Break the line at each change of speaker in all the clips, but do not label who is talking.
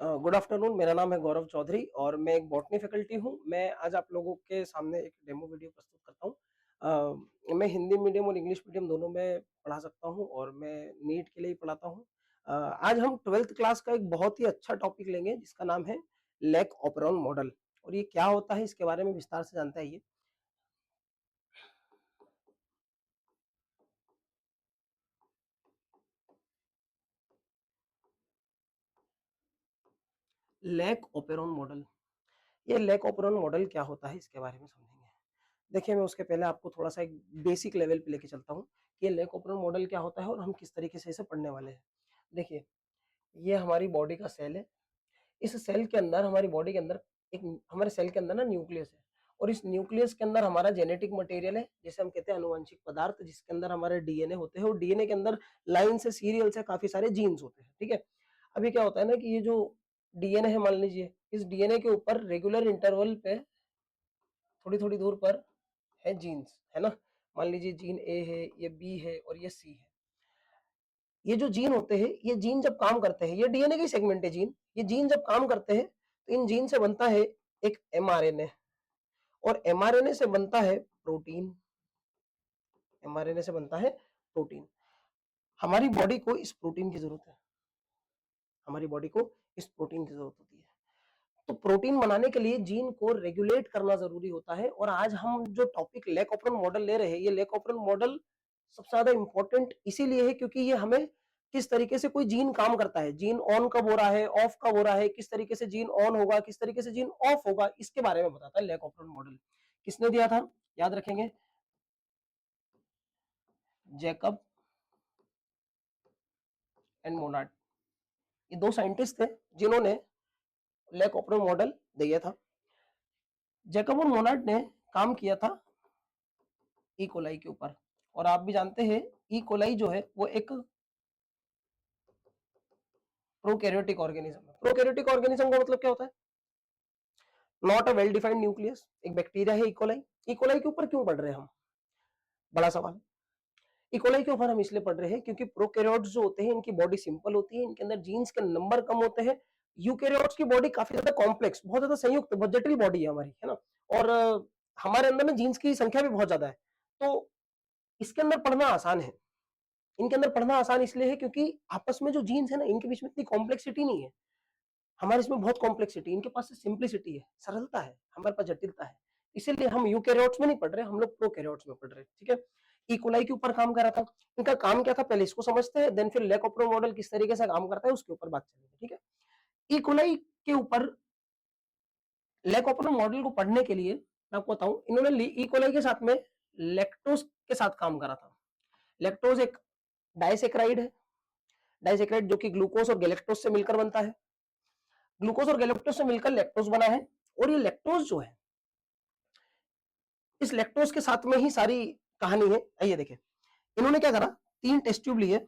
Good afternoon. मेरा नाम है गौरव चौधरी और मैं एक बॉटनी फैकल्टी हूँ। मैं आज आप लोगों के सामने एक डेमो वीडियो प्रस्तुत करता हूँ। मैं हिंदी मीडियम और इंग्लिश मीडियम दोनों में पढ़ा सकता हूँ और मैं नीट के लिए ही पढ़ाता हूँ। आज हम 12th क्लास का एक बहुत ही अच्छा टॉपिक लेंगे जिसका नाम है लैक ओपेरॉन मॉडल। और ये क्या होता है इसके बारे में विस्तार से जानते हैं। लैक ओपेरॉन मॉडल, ये लैक ओपेरॉन मॉडल क्या होता है इसके बारे में समझेंगे। देखिए, मैं उसके पहले आपको थोड़ा-सा एक बेसिक लेवल पे लेके चलता हूँ कि ये लेक ओपनर मॉडल क्या होता है और हम किस तरीके से इसे पढ़ने वाले हैं। देखिए, ये हमारी बॉडी का सेल है। इस सेल के अंदर हमारी बॉडी के अंदर एक हमारे सेल के अंदर ना न्यूक्लियस है और इस न्यूक्लियस के अंदर हमारा जेनेटिक मटेरियल है, जिसे हम कहते हैं आनुवंशिक पदार्थ, जिसके अंदर हमारे डीएनए होते हैं और डीएनए के अंदर लाइन से, सीरियल से काफ़ी सारे जीन्स होते हैं, ठीक है? अभी क्या होता है ना कि ये जो डीएनए है, मान लीजिए, इस डीएनए के ऊपर रेगुलर इंटरवल पे थोड़ी-थोड़ी दूर पर है जीन्स, है ना? मान लीजिए जीन ए है, ये बी है और ये सी है। ये जो जीन होते हैं, ये जीन जब काम करते हैं, ये डीएनए की सेगमेंट है जीन। ये जीन जब काम करते हैं, तो इन जीन से बनता है एक एमआरएनए और एमआरएनए से बनता है प्रोटीन। एमआरएनए से बनता है प्रोटीन। हमारी बॉडी को इस प्रोटीन की ज़रूरत है। हमारी बॉडी को इस प्रोटीन की ज़रूरत होती है। तो प्रोटीन बनाने के लिए जीन को रेगुलेट करना ज़रूरी होता है और आज हम जो टॉपिक लेक ओपरन मॉडल ले रहे हैं, ये लेक ओपरन मॉडल सबसे ज़्यादा इम्पोर्टेंट इसीलिए है क्योंकि ये हमें किस तरीके से कोई जीन काम करता है, जीन ऑन कब हो रहा है, ऑफ कब हो रहा है, किस तरीके से जीन ऑन होगा, किस तरीके से जीन ऑफ होगा, इसके बारे में बताता है लेक ओपरन मॉडल। किसने दिया था? याद रखेंगे, जैकब एंड मोनार्ड। ये दो साइंटिस्ट थे जिन्होंने लेक ओपरन मॉडल दिया था। जैकब और मोनार्ड ने काम किया था ई कोलाई के ऊपर। और आप भी जानते हैं ई कोलाई जो है वो एक प्रोकैरियोटिक ऑर्गेनिज्म है। प्रोकैरियोटिक ऑर्गेनिज्म का मतलब क्या होता है? Not a well defined nucleus. एक बैक्टीरिया है इकोलाई। इकोलाई के ऊपर क्यों पढ़ रहे हैं हम? बड़ा सवाल। इकोलाई के ऊपर हम इसलिए पढ़ रहे हैं क्योंकि प्रोकैरियोट्स जो होते हैं इनकी बॉडी सिंपल होती है, इनके अंदर जीन्स के नंबर कम होते हैं। यूकैरियोट्स की बॉडी काफी ज्यादा कॉम्प्लेक्स, बहुत ज्यादा संयुक्त, बहुत जटिल बॉडी है हमारी, है ना? और हमारे अंदर में जीन्स की संख्या भी बहुत ज्यादा है। तो इसके अंदर पढ़ना आसान है। इनके अंदर पढ़ना आसान इसलिए है क्योंकि आपस में जो जीन्स है ना, इनके बीच में इतनी कॉम्प्लेक्सिटी नहीं है। हमारे इसमें बहुत कॉम्प्लेक्सिटी, इनके पास सिंप्लिसिटी है, सरलता है, हमारे पास जटिलता है। इसीलिए हम यूकैरियोट्स में नहीं पढ़ रहे, हम लोग प्रोकैरियोट्स में पढ़ रहे हैं, ठीक है? इकोलाई के ऊपर काम कर रहा था। इनका काम क्या था पहले इसको समझते हैं, देन फिर लेक ओपरो मॉडल किस तरीके से काम करता है उसके ऊपर बात चलेगी, ठीक है? इकोलाई के ऊपर लेक ओपरो मॉडल को पढ़ने के लिए मैं आपको बताऊं, इन्होंने इकोलाई के साथ में लैक्टोज के साथ काम करा था। लैक्टोज एक डाइसेक्राइड है। डाइसेक्राइड जो कि ग्लूकोज और गैलेक्टोज से मिलकर बनता है। ग्लूकोज और गैलेक्टोज से मिलकर लैक्टोज बना है। और ये लैक्टोज जो है, इस लैक्टोज के साथ में ही सारी कहानी है। आइए देखें, इन्होंने क्या करा, 3 टेस्ट ट्यूब लिए।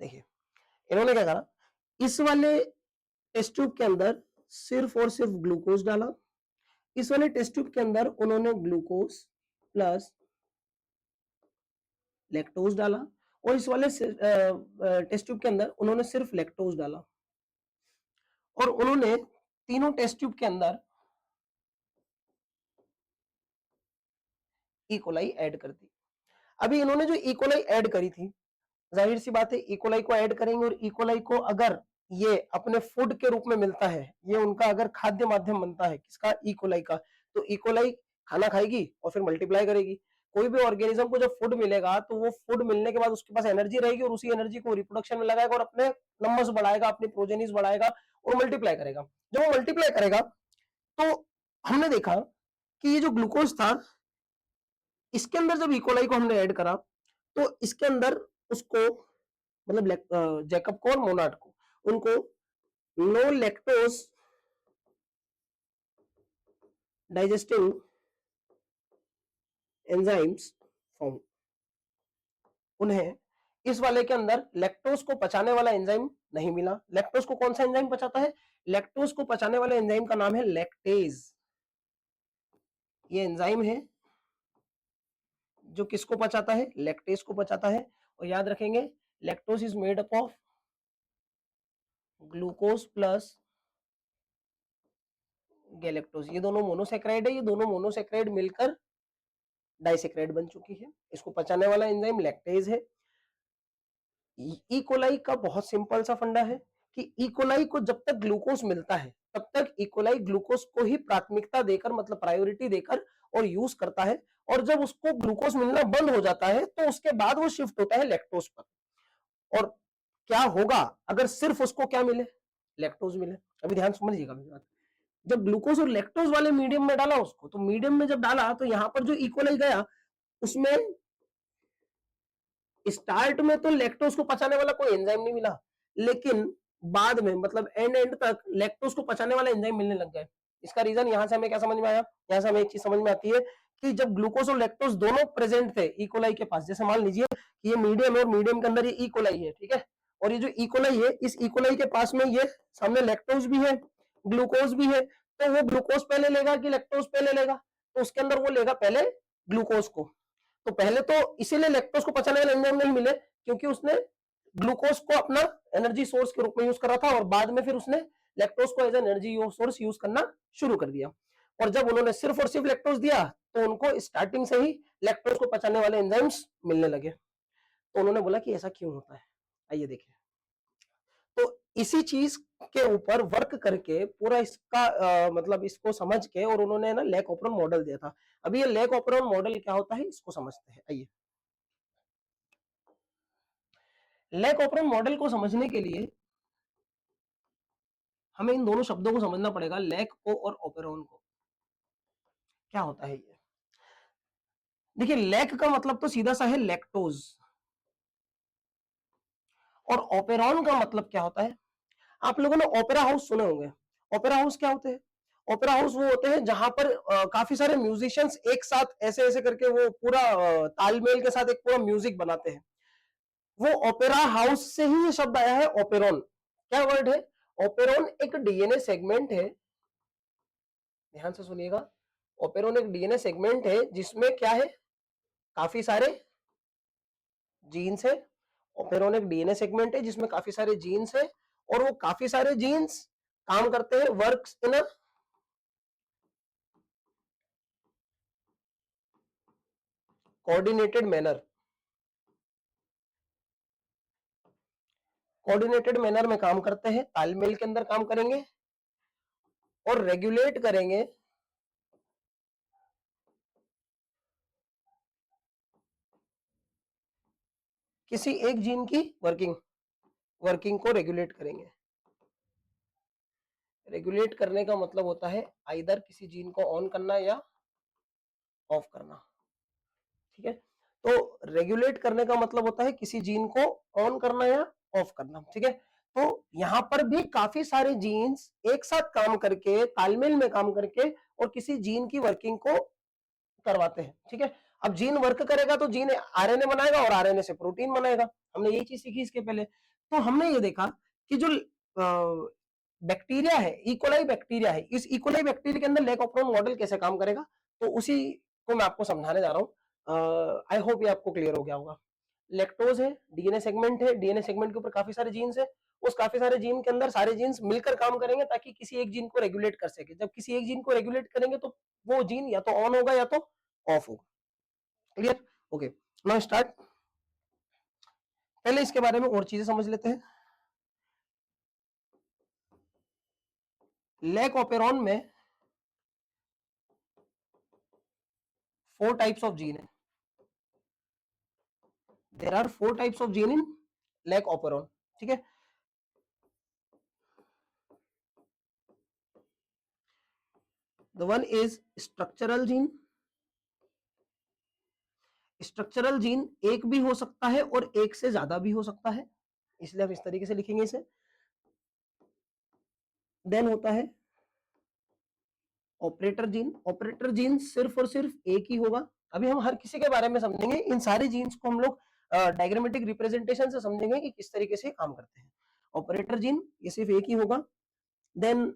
देखिए, इन्होंने क्या करा, इस वाले टेस्ट ट्यूब के अंदर सिर्फ और सिर्फ ग्लूकोज डाला। इस वाले टेस्ट ट्यूब के अंदर उन्होंने ग्लूकोज प्लस लैक्टोज डाला और इस वाले टेस्ट ट्यूब के अंदर उन्होंने सिर्फ लैक्टोज डाला। और उन्होंने तीनों टेस्ट ट्यूब के अंदर इकोलाई ऐड कर दी। अभी इन्होंने जो इकोलाई ऐड करी थी, जाहिर सी बात है इकोलाई को ऐड करेंगे और इकोलाई को अगर ये अपने फूड के रूप में मिलता है, ये उनका अगर खाद्य माध्यम बनता है किसका, इकोलाई का, तो इकोलाई खाना खाएगी और फिर मल्टीप्लाई करेगी। कोई भी ऑर्गेनिज्म को जब फूड मिलेगा तो वो फूड मिलने के बाद उसके पास एनर्जी रहेगी और उसी एनर्जी को रिप्रोडक्शन में लगाएगा और अपने नंबर्स बढ़ाएगा, अपनी प्रोजेनिस बढ़ाएगा और मल्टीप्लाई करेगा। जब वो मल्टीप्लाई करेगा तो हमने देखा कि ये जो ग्लूकोज था, इसके अंदर जब इकोलाई को हमने ऐड करा तो इसके अंदर उसको, मतलब जैकब को और मोनार्ड को, उनको no lactose digesting enzymes form, उन्हें इस वाले के अंदर लैक्टोज को पचाने वाला एंजाइम नहीं मिला। लैक्टोज को कौन सा एंजाइम पचाता है? लैक्टोज को पचाने वाले एंजाइम का नाम है लैक्टेज। ये एंजाइम है जो किसको पचाता है? लैक्टेज को पचाता है। और याद रखेंगे lactose is made up of glucose plus galactose. ये दोनों मोनोसेक्राइड है, ये दोनों मोनोसेक्राइड मिलकर डाइसेक्राइड बन चुकी है। इसको पचाने वाला एंजाइम लैक्टेज है। ई कोलाई का बहुत सिंपल सा फंडा है कि ई कोलाई को जब तक ग्लूकोज मिलता है तब तक ई कोलाई ग्लूकोज को ही प्राथमिकता देकर, मतलब प्रायोरिटी देकर और यूज करता है। और जब उसको ग्लूकोज मिलना बंद हो जाता है तो उसके बाद वो शिफ्ट होता है लैक्टोज पर। और क्या होगा अगर सिर्फ उसको क्या मिले? लैक्टोज मिले। अभी ध्यान समझिएगा मेरी बात। जब ग्लूकोज और लैक्टोज वाले मीडियम में डाला उसको, तो मीडियम में जब डाला तो यहां पर जो ई कोलाई गया उसमें स्टार्ट में तो लैक्टोज को पचाने वाला कोई एंजाइम नहीं मिला, लेकिन बाद में मतलब एंड तक लैक्टोज को पचाने वाला एंजाइम मिलने लग गए। इसका रीजन यहां से हमें क्या समझ में आया? यहां से हमें एक चीज समझ में आती है कि जब ग्लूकोज और लैक्टोज दोनों प्रेजेंट थे ई कोलाई के पास, जैसे मान लीजिए कि ये मीडियम है और मीडियम के अंदर ये ई कोलाई है, ठीक है, और ये जो ई कोलाई है, इस ई कोलाई के पास में ये सामने लैक्टोज भी है, ग्लूकोज भी है, तो वो ग्लूकोज पहले लेगा कि लैक्टोज पहले लेगा? तो उसके अंदर वो लेगा पहले ग्लूकोज को। तो पहले तो इसीलिए लैक्टोज को पचाने वाले एंजाइम नहीं मिले क्योंकि उसने ग्लूकोज को अपना एनर्जी सोर्स के रूप में यूज कर रहा था, और बाद में फिर उसने लैक्टोज को एज एनर्जी सोर्स यूज करना शुरू कर दिया। और जब उन्होंने सिर्फ और सिर्फ लैक्टोज दिया तो उनको स्टार्टिंग से ही लैक्टोज को पचाने वाले एंजाइम्स मिलने लगे। तो उन्होंने बोला कि ऐसा क्यों होता है, आइए देखिए। तो इसी चीज के ऊपर वर्क करके पूरा इसका मतलब इसको समझ के और उन्होंने ना लैक ओपरन मॉडल दिया था। अभी ये लैक ओपरन मॉडल क्या होता है इसको समझते हैं, आइए। लैक ओपरन मॉडल को समझने के लिए हमें इन दोनों शब्दों को समझना पड़ेगा, लैक को और ओपेरॉन को। क्या होता है ये? देखिए लैक का मतलब तो सीधा सा है लैक्टोज, और ओपेरॉन का मतलब क्या होता है? आप लोगों ने ओपेरा हाउस सुने होंगे। ओपेरा हाउस क्या होते हैं? ओपेरा हाउस वो होते हैं जहां पर काफी सारे म्यूजिशियंस एक साथ ऐसे ऐसे करके वो पूरा तालमेल के साथ एक पूरा म्यूजिक बनाते हैं। वो ओपेरा हाउस से ही ये शब्द आया है ओपेरॉन। क्या वर्ड है? ओपेरॉन एक डीएनए सेगमेंट है, ध्यान से सुनिएगा। ओपेरॉन एक डीएनए सेगमेंट है जिसमें क्या है? काफी सारे जीन्स है। ओपेरॉन एक डीएनए सेगमेंट है जिसमें काफी सारे जीन्स है, और वो काफी सारे जीन्स काम करते हैं works in a coordinated manner. Coordinated manner में काम करते हैं, तालमेल के अंदर काम करेंगे और रेगुलेट करेंगे किसी एक जीन की वर्किंग को रेगुलेट करेंगे। रेगुलेट करने का मतलब होता है आइदर किसी जीन को ऑन करना या ऑफ करना, ठीक है। तो रेगुलेट करने का मतलब होता है किसी जीन को ऑन करना या ऑफ करना, ठीक है। तो यहां पर भी काफी सारे जीन्स एक साथ काम करके, तालमेल में काम करके और किसी जीन की वर्किंग को करवाते हैं, ठीक है। अब जीन वर्क करेगा तो जीन आरएनए बनाएगा और आरएनए से प्रोटीन बनाएगा। हमने यही चीज सीखी इसके पहले। तो हमने ये देखा कि जो बैक्टीरिया है, इकोलाई बैक्टीरिया है, इस इकोलाई बैक्टीरिया के अंदर लैक ओपरॉन मॉडल कैसे काम करेगा, तो उसी को मैं आपको समझाने जा रहा हूँ। आई होप ये आपको क्लियर हो गया होगा। लैक्टोज है, डीएनए सेगमेंट है, डीएनए सेगमेंट के ऊपर काफी सारे जीन्स है। उस काफी सारे जीन के अंदर सारे जीन्स मिलकर काम करेंगे ताकि किसी एक जीन को रेगुलेट कर सके। जब किसी एक जीन को रेगुलेट करेंगे तो वो जीन या तो ऑन होगा या तो ऑफ होगा। क्लियर? Okay, now start. पहले इसके बारे में और चीजें समझ लेते हैं। लैक ओपेरॉन में 4 टाइप्स ऑफ जीन है। There are 4 types of gene in lac operon, ठीक है। The one is structural gene. Structural gene एक भी हो सकता है और एक से ज्यादा भी हो सकता है, इसलिए हम इस तरीके से लिखेंगे इसे। देन होता है ऑपरेटर जीन। ऑपरेटर जीन सिर्फ और सिर्फ एक ही होगा। अभी हम हर किसी के बारे में समझेंगे। इन सारे जीन्स को हम लोग डायग्रामेटिक रिप्रेजेंटेशन से समझेंगे कि किस तरीके से काम करते हैं। ऑपरेटर जीन ये सिर्फ एक ही होगा, देन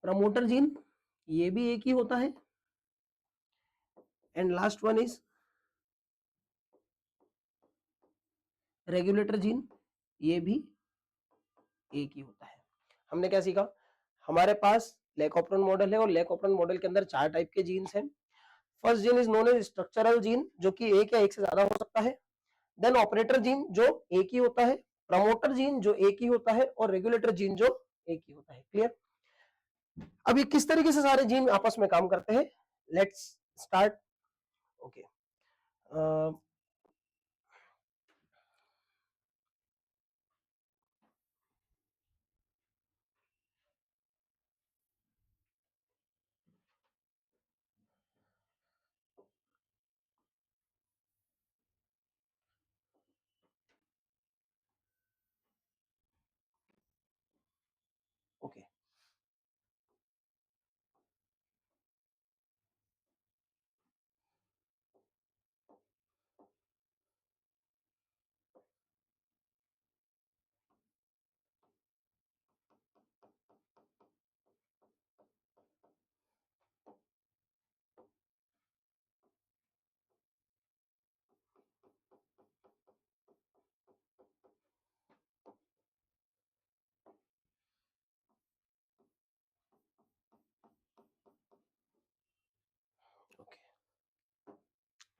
प्रमोटर जीन ये भी एक ही होता है, and last one is regulator gene, ये भी एक ही होता है। हमने क्या सीखा, हमारे पास लेकोप्रोन मॉडल है और लेकोप्रोन मॉडल के अंदर 4 टाइप के जीन्स हैं। First gene is known as structural gene, जो कि एक या एक से ज्यादा हो सकता है। देन ऑपरेटर जीन जो एक ही होता है, प्रमोटर जीन जो एक ही होता है, और रेगुलेटर जीन जो एक ही होता है। क्लियर? अब ये किस तरीके से सारे जीन आपस में काम करते हैं, let's start. Okay, okay, okay.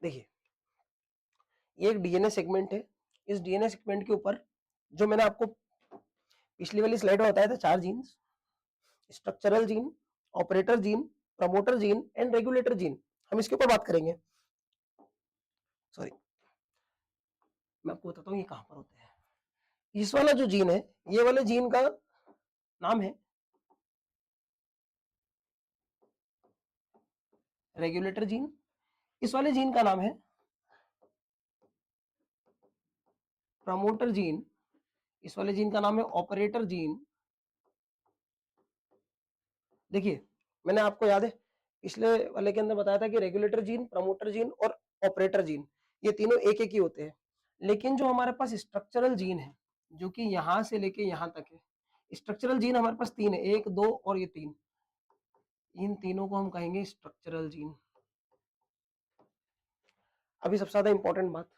देखिए, ये एक डीएनए सेगमेंट है। इस डीएनए सेगमेंट के ऊपर जो मैंने आपको पिछली वाली स्लाइड में बताया था, 4 genes, structural gene, operator gene, promoter gene and regulator gene, हम इसके ऊपर बात करेंगे। सॉरी, मैं आपको बताता हूँ ये कहां पर होते हैं। इस वाला जो जीन है, ये वाले जीन का नाम है रेगुलेटर जीन, इस वाले जीन का नाम है प्रमोटर जीन, इस वाले जीन का नाम है ऑपरेटर जीन। देखिए, मैंने आपको याद है पिछले वाले के अंदर बताया था कि रेगुलेटर जीन, प्रमोटर जीन और ऑपरेटर जीन ये तीनों एक एक ही होते हैं। लेकिन जो हमारे पास स्ट्रक्चरल जीन है, जो कि यहां से लेके यहां तक है, स्ट्रक्चरल जीन हमारे पास 3 है, 1 2 और ये 3, इन तीनों को हम कहेंगे स्ट्रक्चरल जीन। अभी सबसे ज्यादा इंपॉर्टेंट बात,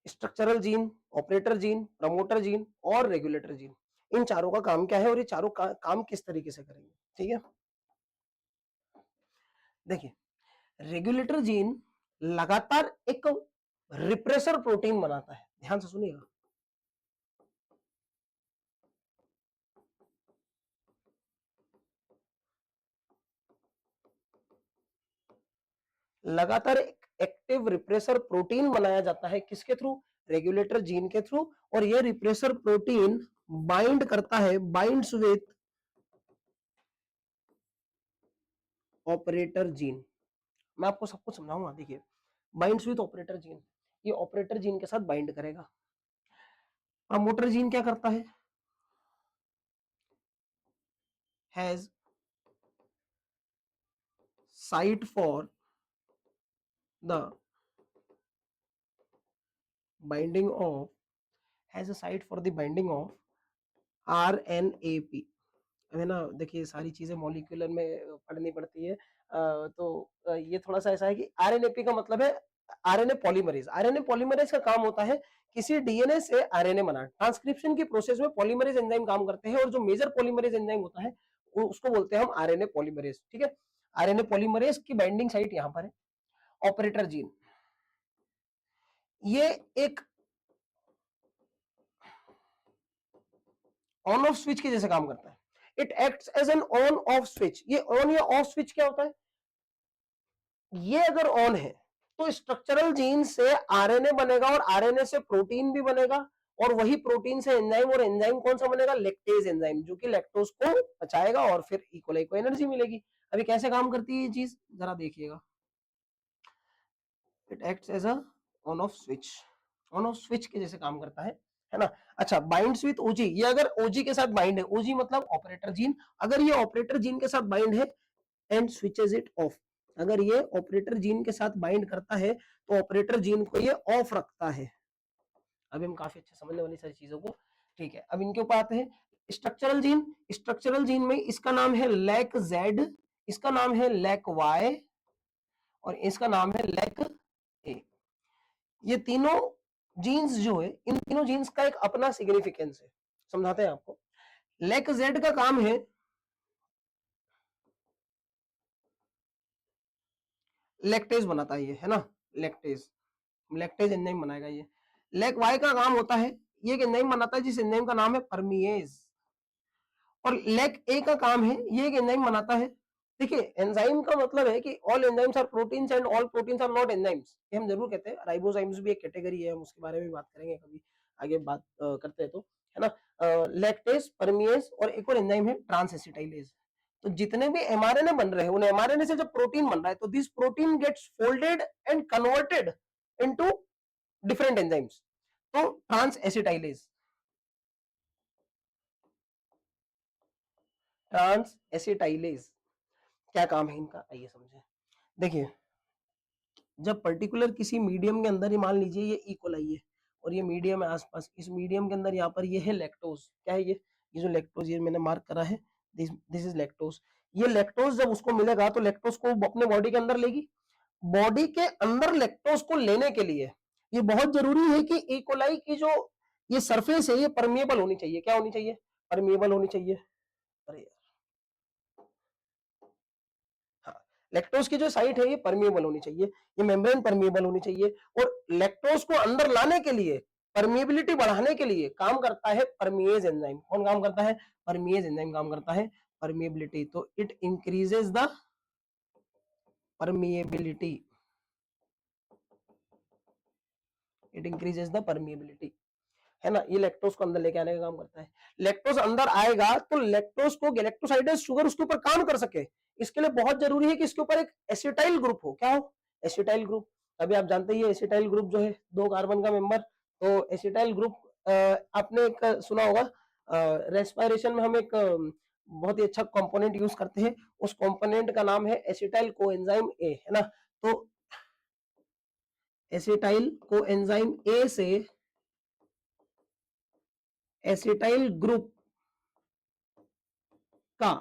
structural gene, operator gene, promoter gene और रेगुलेटर जीन, इन चारों का काम क्या है और ये चारों काम किस तरीके से करेंगे। ठीक है, देखिए, रेगुलेटर जीन लगातार एक रिप्रेसर प्रोटीन बनाता है, ध्यान से सुनिएगा। लगातार एक एक्टिव रिप्रेसर प्रोटीन बनाया जाता है, किसके थ्रू, रेगुलेटर जीन के थ्रू, और यह रिप्रेसर प्रोटीन बाइंड करता है, बाइंड्स विथ ऑपरेटर जीन। मैं आपको सब कुछ समझाऊंगा। देखिए, बाइंड्स विथ ऑपरेटर जीन, ये ऑपरेटर जीन के साथ बाइंड करेगा। प्रमोटर जीन क्या करता है, has site for the binding of, has a site for the binding of RNAP, है ना। देखिए, सारी चीजें मॉलिक्यूलर में पढ़नी पड़ती है, तो ये थोड़ा सा ऐसा है कि RNAP का मतलब है आरएनए पॉलीमरेज। आरएनए पॉलीमरेज का काम होता है किसी डीएनए से आरएनए बनाना। ट्रांसक्रिप्शन की प्रोसेस में पॉलीमरेज एंजाइम काम करते हैं, और जो मेजर पॉलीमरेज एंजाइम होता है उसको बोलते हैं हम आरएनए पॉलीमरेज। ठीक है, आरएनए पॉलीमरेज की बाइंडिंग साइट यहां पर है। ऑपरेटर जीन ये एक ऑन ऑफ स्विच के जैसे काम करता है। It acts as an on off switch. ये ऑन या ऑफ स्विच क्या होता है, ये अगर ऑन है तो स्ट्रक्चरल जीन से आरएनए बनेगा, और आरएनए से प्रोटीन भी बनेगा, और वही प्रोटीन से एंजाइम, और एंजाइम कौन सा बनेगा, लैक्टेज एंजाइम, जो कि लैक्टोज को पचाएगा और फिर इकोलाई को एनर्जी मिलेगी। अभी कैसे काम करती है ये चीज जरा देखिएगा। It acts as a on off switch, on off switch के जैसे काम करता है ना। अच्छा, बाइंड्स विथ ओजी, ये अगर ओजी के साथ बाइंड है, ओजी मतलब ऑपरेटर जीन, अगर ये ऑपरेटर जीन के साथ बाइंड है एंड स्विचेस इट ऑफ, अगर ये ऑपरेटर जीन के साथ बाइंड करता है तो ऑपरेटर जीन को ये ऑफ रखता है। अभी हम काफी अच्छे समझने वाली सारी चीजों को, ठीक है। अब इनके ऊपर आते हैं स्ट्रक्चरल जीन। स्ट्रक्चरल जीन में इसका नाम है लैक जेड, इसका नाम है लैक वाई और इसका नाम है लैक ए। ये तीनों जीन्स जो है, इन तीनों जीन्स का एक अपना सिग्निफिकेंस है, समझाते हैं आपको। लैक जेड का काम है लैक्टेज बनाता है ये, है ना, लैक्टेज, लैक्टेज एंजाइम बनाएगा ये। लैक वाई का काम होता है, ये एक एंजाइम बनाता है जिस एंजाइम का नाम है परमिएज। और लैक ए का काम है, ये एक एंजाइम बनाता है। देखिए एंजाइम का मतलब है कि all enzymes are proteins and all proteins are not enzymes, ये हम जरूर कहते हैं। राइबोजाइम्स भी एक कैटेगरी है, हम उसके बारे में बात करेंगे कभी आगे बात करते हैं तो, है ना। लैक्टेज, परमिएज और एक और एंजाइम है ट्रांसएसिटाइलेज। तो जितने भी एमआरएनए बन रहे हैं उन एमआरएनए से जब प्रोटीन बन रहा है तो this protein gets folded and converted into different enzymes. तो ट्रांसएसिटाइलेज, ट्रांसएसिटाइलेज क्या काम है इनका, आइए समझे। देखिए जब पर्टिकुलर किसी मीडियम के अंदर ही, मान लीजिए ये इकोलाई है और ये मीडियम है आसपास, इस मीडियम के अंदर यहाँ पर ये है लैक्टोज, क्या है ये जो लैक्टोज ये मैंने मार्क करा है, दिस इज लैक्टोज। ये लैक्टोज जब उसको मिलेगा तो लैक्टोज को अपने बॉडी के अंदर लेगी। बॉडी के अंदर लैक्टोज को लेने के लिए ये बहुत जरूरी है कि इकोलाई की जो ये सरफेस है ये परमिएबल होनी चाहिए। क्या होनी चाहिए? परमिएबल होनी चाहिए। अरे लैक्टोज की जो साइट है ये परमिएबल होनी चाहिए, ये मेम्ब्रेन परमिएबल होनी चाहिए। और लैक्टोज को अंदर लाने के लिए, परमिएबिलिटी बढ़ाने के लिए काम करता है परमिएज एंजाइम। कौन काम करता है? परमिएज एंजाइम काम करता है परमिएबिलिटी। तो it increases the permeability, it increases the permeability, है ना। ये लैक्टोज को अंदर लेके आने का काम करता है। लैक्टोज अंदर आएगा तो लैक्टोज को गैलेक्टोसाइडेज शुगर उसके ऊपर काम कर सके, इसके लिए बहुत जरूरी है कि इसके ऊपर एक एसिटाइल ग्रुप हो। क्या हो? Acetyl group. अभी आप जानते ही एसिटाइल ग्रुप जो है 2 कार्बन का मेंबर, तो एसिटाइल ग्रुप आपने एक सुना होगा, रेस्पिरेशन में हम एक बहुत ही अच्छा कंपोनेंट यूज करते हैं, उस कंपोनेंट का नाम है एसिटाइल कोएंजाइम ए, है ना। तो एसिटाइल कोएंजाइम ए से एसिटाइल ग्रुप का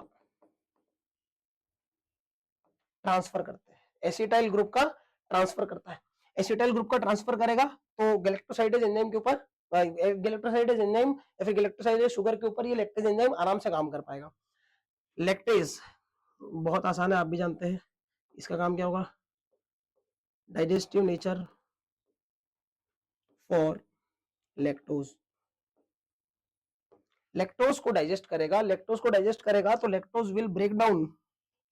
ट्रांसफर करते हैं, एसिटाइल ग्रुप का ट्रांसफर करता है। एसिटाइल ग्रुप का ट्रांसफर करेगा तो गैलेक्टोसाइडेज एंजाइम के ऊपर, गैलेक्टोसाइडेज एंजाइम या फिर गैलेक्टोसाइडेज शुगर के ऊपर ये लैक्टेज एंजाइम आराम से काम कर पाएगा। लैक्टेज बहुत आसान है, आप भी जानते हैं। इसका काम क्या होगा? Digestive nature for lactose. Lactose को डाइजेस्ट करेगा, लैक्टोज को डाइजेस्ट करेगा तो lactose will break down,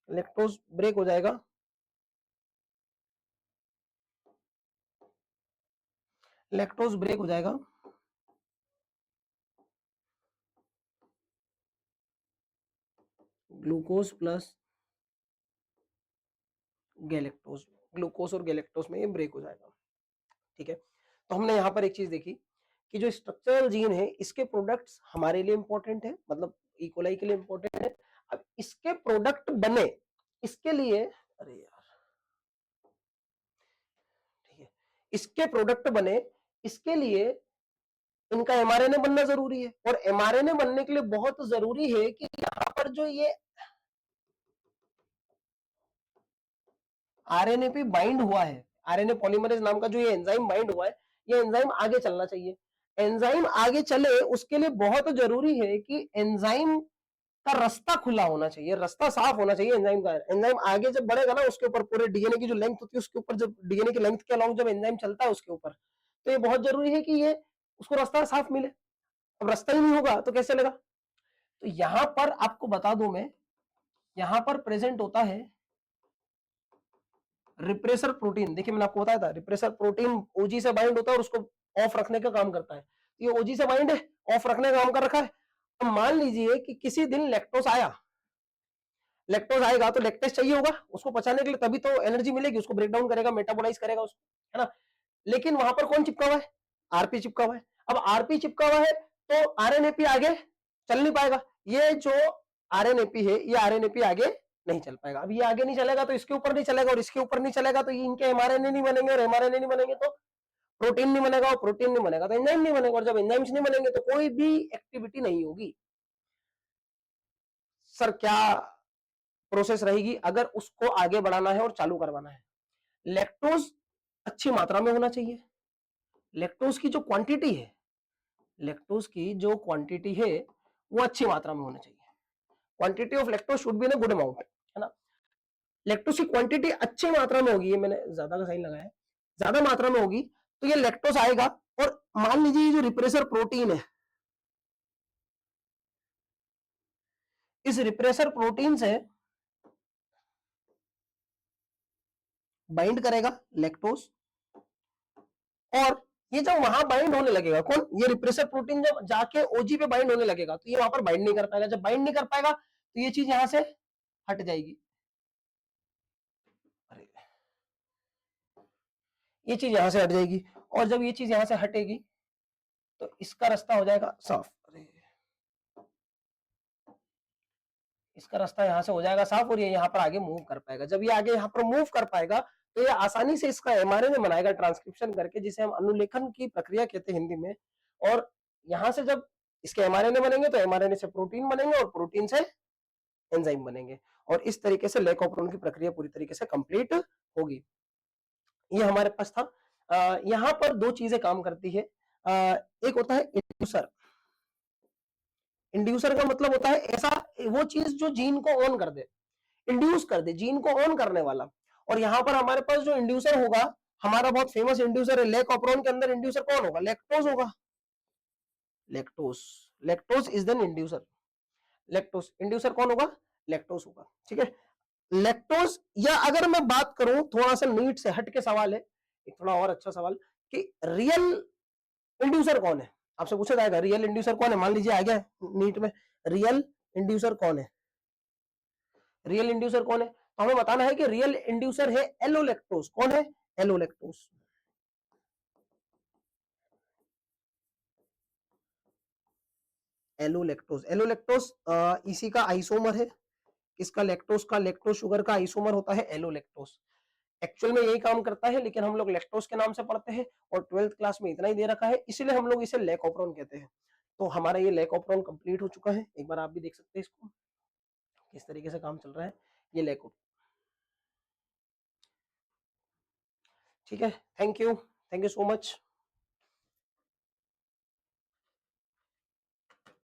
lactose break हो जाएगा, लैक्टोज ब्रेक हो जाएगा ग्लूकोज प्लस गैलेक्टोज, ग्लूकोज और गैलेक्टोज में ये ब्रेक हो जाएगा, ठीक है। तो हमने यहाँ पर एक चीज देखी कि जो स्ट्रक्चरल जीन है इसके प्रोडक्ट्स हमारे लिए इंपॉर्टेंट है, मतलब इकोलाई के लिए इंपॉर्टेंट है। अब इसके प्रोडक्ट बने, इसके लिए, अरे यार, ठीक है, इसके प्रोडक्ट बने, इसके लिए इनका एमआरएनए बनना जरूरी है। और एमआरएनए बनने के लिए बहुत जरूरी है कि यहाँ पर जो ये आरएनए पे बाइंड हुआ है, आरएनए पॉलीमरेज नाम का जो ये एंजाइम बाइंड हुआ है, ये एंजाइम आगे चलना चाहिए। एंजाइम आगे चले उसके लिए बहुत जरूरी है कि एंजाइम का रास्ता खुला होना चाहिए, रास्ता साफ होना चाहिए एंजाइम का। एंजाइम आगे जब बढ़ेगा ना, उसके ऊपर पूरे डीएनए की जो लेंथ होती है उसके ऊपर, जब डीएनए की लेंथ के अलोंग जब एंजाइम चलता है उसके ऊपर, तो ये बहुत जरूरी है कि ये उसको रास्ता साफ मिले। अब रास्ता ही नहीं होगा तो कैसे चलेगा? तो यहां पर आपको बता दूं मैं, यहां पर प्रेजेंट होता है रिप्रेसर प्रोटीन। देखिए मैंने आपको बताया था रिप्रेसर प्रोटीन ओजी से बाइंड होता है और उसको ऑफ रखने का काम करता है। ये ओजी से बाइंड है, ऑफ रखने का काम कर रखा है। अब मान लीजिए कि किसी दिन लैक्टोज आया, लैक्टोज आएगा तो लैक्टेज चाहिए होगा उसको पचाने के लिए, तभी तो एनर्जी मिलेगी, उसको ब्रेक डाउन करेगा, मेटाबोलाइज करेगा उसको, है ना। लेकिन वहां पर कौन चिपका हुआ है? आरपी चिपका हुआ है। अब आरपी चिपका हुआ है तो आरएनएपी आगे चल नहीं पाएगा। ये जो आरएनएपी है ये आरएनएपी आगे नहीं चल पाएगा। अब ये आगे नहीं चलेगा तो इसके ऊपर नहीं चलेगा, और इसके ऊपर नहीं चलेगा तो ये इनके एमआरएनए नहीं बनेंगे, और एमआरएनए नहीं बनेंगे तो प्रोटीन नहीं बनेगा, और प्रोटीन नहीं बनेगा तो एंजाइम नहीं बनेगा, और जब एंजाइम्स नहीं बनेंगे तो कोई भी एक्टिविटी नहीं होगी। सर क्या प्रोसेस रहेगी अगर उसको आगे बढ़ाना है और चालू करवाना है? लैक्टोज अच्छी मात्रा में होना चाहिए। लैक्टोज की जो क्वांटिटी है, लैक्टोज की जो क्वांटिटी है वो अच्छी मात्रा में होनी चाहिए। Quantity of lactose should be in good amount, है ना। लैक्टोज की क्वांटिटी अच्छी मात्रा में होगी, ये मैंने ज्यादा का सही लगाया है, ज्यादा मात्रा में होगी तो ये लैक्टोज आएगा। और मान लीजिए ये जो रिप्रेसर प्रोटीन है, इस रिप्रेसर प्रोटीन से बाइंड करेगा लैक्टोज, और ये जब वहां बाइंड होने लगेगा, कौन, ये रिप्रेसर प्रोटीन जब जाके ओजी पे बाइंड होने लगेगा तो ये वहां पर बाइंड नहीं कर पाएगा। जब बाइंड नहीं कर पाएगा तो ये चीज यहां से हट जाएगी, अरे ये चीज यहां से हट जाएगी, और जब ये चीज यहां से हटेगी तो इसका रास्ता हो जाएगा साफ। अरे इसका रास्ता यहां से हो जाएगा साफ, और ये यहाँ पर आगे मूव कर पाएगा। जब ये आगे यहाँ पर मूव कर पाएगा तो ये आसानी से इसका एमआरएनए बनाएगा ट्रांसक्रिप्शन करके, जिसे हम अनुलेखन की प्रक्रिया कहते हैं हिंदी में। और यहां से जब इसके एमआरएनए बनेंगे तो एमआरएनए से प्रोटीन बनेंगे, और प्रोटीन से एंजाइम बनेंगे, और इस तरीके से लेकोप्रोन की प्रक्रिया पूरी तरीके से कंप्लीट होगी। ये हमारे पास था। यहाँ पर दो चीजें काम करती है। एक होता है इंड्यूसर। इंड्यूसर का मतलब होता है ऐसा वो चीज जो जीन को ऑन कर दे, इंड्यूस कर दे, जीन को ऑन करने वाला। और यहाँ पर हमारे पास जो इंड्यूसर होगा, हमारा बहुत फेमस इंड्यूसर है लेकोप्रोन के अंदर, इंड्यूसर कौन होगा, लैक्टोज होगा। Lactose, lactose is then inducer. Lactose inducer कौन होगा, लैक्टोज होगा, ठीक है। लैक्टोज, या अगर मैं बात करूं थोड़ा सा नीट से हट के सवाल है, एक थोड़ा और अच्छा सवाल, कि रियल इंड्यूसर कौन है, आपसे पूछा जाएगा रियल इंड्यूसर कौन है। मान लीजिए आ गया नीट में, रियल इंड्यूसर कौन है, रियल इंड्यूसर कौन है, तो हमें बताना है कि रियल इंड्यूसर है एलोलैक्टोज। कौन है, एलोलैक्टोज। एलोलैक्टोज, एलोलैक्टोज इसी का आइसोमर है, इसका लैक्टोज का, लैक्टोज शुगर का आइसोमर होता है एलोलैक्टोज। एक्चुअल में यही काम करता है, लेकिन हम लोग लैक्टोज के नाम से पढ़ते हैं, और 12th क्लास में इतना ही दे रखा है, इसलिए हम लोग इसे लेकोप्रोन कहते हैं। तो हमारा ये लेकोप्रोन कंप्लीट हो चुका है, एक बार आप भी देख सकते हैं इसको किस तरीके से काम चल रहा है, ये लेको, ठीक है। Thank you so much.